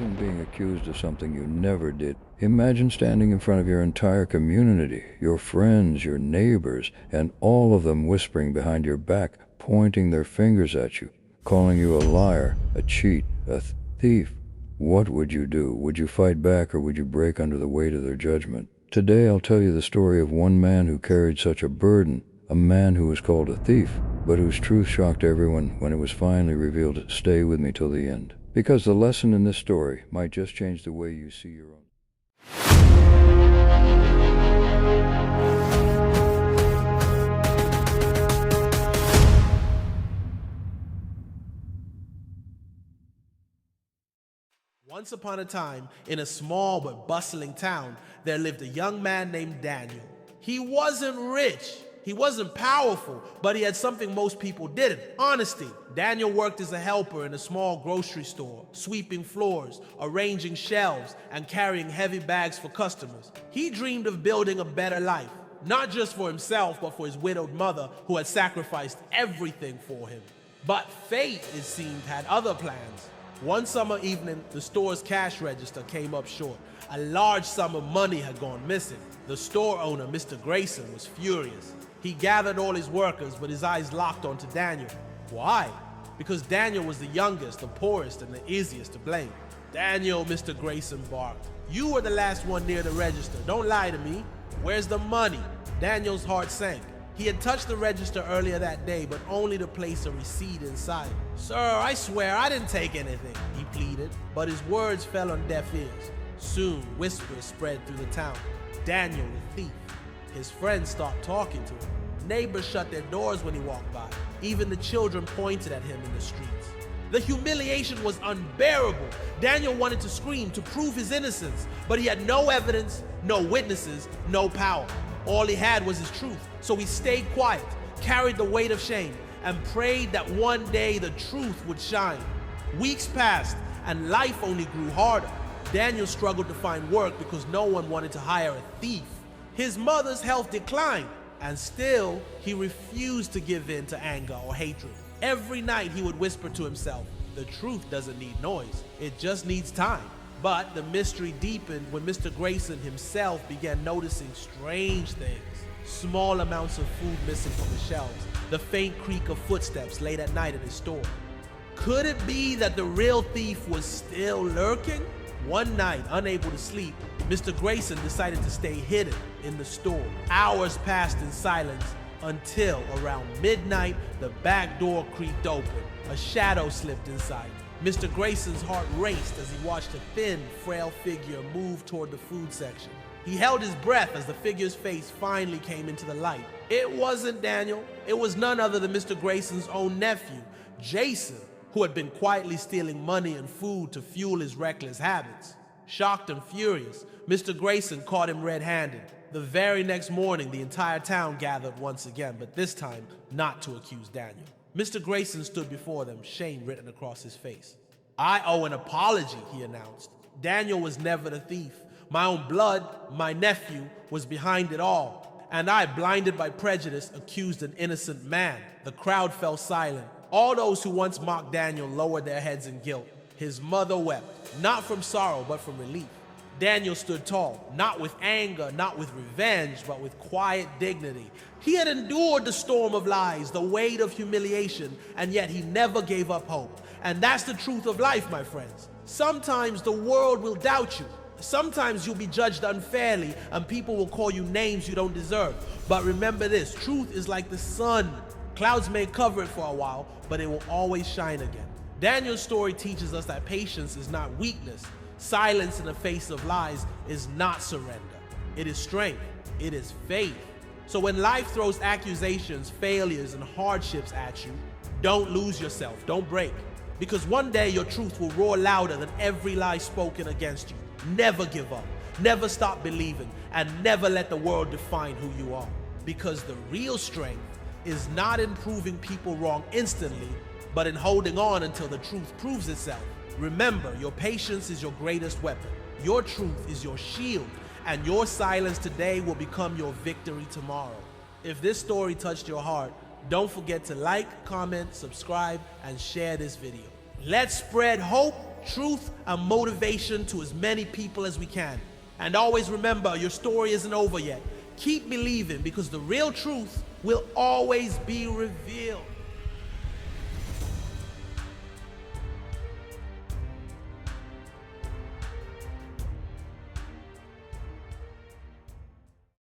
Imagine being accused of something you never did. Imagine standing in front of your entire community, your friends, your neighbors, and all of them whispering behind your back, pointing their fingers at you, calling you a liar, a cheat, a thief. What would you do? Would you fight back, or would you break under the weight of their judgment? Today I'll tell you the story of one man who carried such a burden, a man who was called a thief, but whose truth shocked everyone when it was finally revealed. Stay with me till the end, because the lesson in this story might just change the way you see your own. Once upon a time, in a small but bustling town, there lived a young man named Daniel. He wasn't rich, he wasn't powerful, but he had something most people didn't: honesty. Daniel worked as a helper in a small grocery store, sweeping floors, arranging shelves, and carrying heavy bags for customers. He dreamed of building a better life, not just for himself, but for his widowed mother, who had sacrificed everything for him. But fate, it seemed, had other plans. One summer evening, the store's cash register came up short. A large sum of money had gone missing. The store owner, Mr. Grayson, was furious. He gathered all his workers, but his eyes locked onto Daniel. Why? Because Daniel was the youngest, the poorest, and the easiest to blame. "Daniel," Mr. Grayson barked, "you were the last one near the register. Don't lie to me. Where's the money?" Daniel's heart sank. He had touched the register earlier that day, but only to place a receipt inside. "Sir, I swear I didn't take anything," he pleaded, but his words fell on deaf ears. Soon, whispers spread through the town. Daniel, the thief. His friends stopped talking to him. Neighbors shut their doors when he walked by. Even the children pointed at him in the streets. The humiliation was unbearable. Daniel wanted to scream to prove his innocence, but he had no evidence, no witnesses, no power. All he had was his truth, so he stayed quiet, carried the weight of shame, and prayed that one day the truth would shine. Weeks passed, and life only grew harder. Daniel struggled to find work because no one wanted to hire a thief. His mother's health declined, and still, he refused to give in to anger or hatred. Every night he would whisper to himself, "The truth doesn't need noise, it just needs time." But the mystery deepened when Mr. Grayson himself began noticing strange things. Small amounts of food missing from the shelves, the faint creak of footsteps late at night at his store. Could it be that the real thief was still lurking? One night, unable to sleep, Mr. Grayson decided to stay hidden in the store. Hours passed in silence until around midnight, the back door creaked open. A shadow slipped inside. Mr. Grayson's heart raced as he watched a thin, frail figure move toward the food section. He held his breath as the figure's face finally came into the light. It wasn't Daniel. It was none other than Mr. Grayson's own nephew, Jason, who had been quietly stealing money and food to fuel his reckless habits. Shocked and furious, Mr. Grayson caught him red-handed. The very next morning, the entire town gathered once again, but this time not to accuse Daniel. Mr. Grayson stood before them, shame written across his face. "I owe an apology," he announced. "Daniel was never the thief. My own blood, my nephew, was behind it all. And I, blinded by prejudice, accused an innocent man." The crowd fell silent. All those who once mocked Daniel lowered their heads in guilt. His mother wept, not from sorrow, but from relief. Daniel stood tall, not with anger, not with revenge, but with quiet dignity. He had endured the storm of lies, the weight of humiliation, and yet he never gave up hope. And that's the truth of life, my friends. Sometimes the world will doubt you. Sometimes you'll be judged unfairly, and people will call you names you don't deserve. But remember this, truth is like the sun. Clouds may cover it for a while, but it will always shine again. Daniel's story teaches us that patience is not weakness. Silence in the face of lies is not surrender. It is strength. It is faith. So when life throws accusations, failures, and hardships at you, don't lose yourself. Don't break. Because one day your truth will roar louder than every lie spoken against you. Never give up. Never stop believing. And never let the world define who you are. Because the real strength is not in proving people wrong instantly, but in holding on until the truth proves itself. Remember, your patience is your greatest weapon. Your truth is your shield, and your silence today will become your victory tomorrow. If this story touched your heart, don't forget to like, comment, subscribe, and share this video. Let's spread hope, truth and motivation to as many people as we can. And always remember, your story isn't over yet. Keep believing, because the real truth will always be revealed.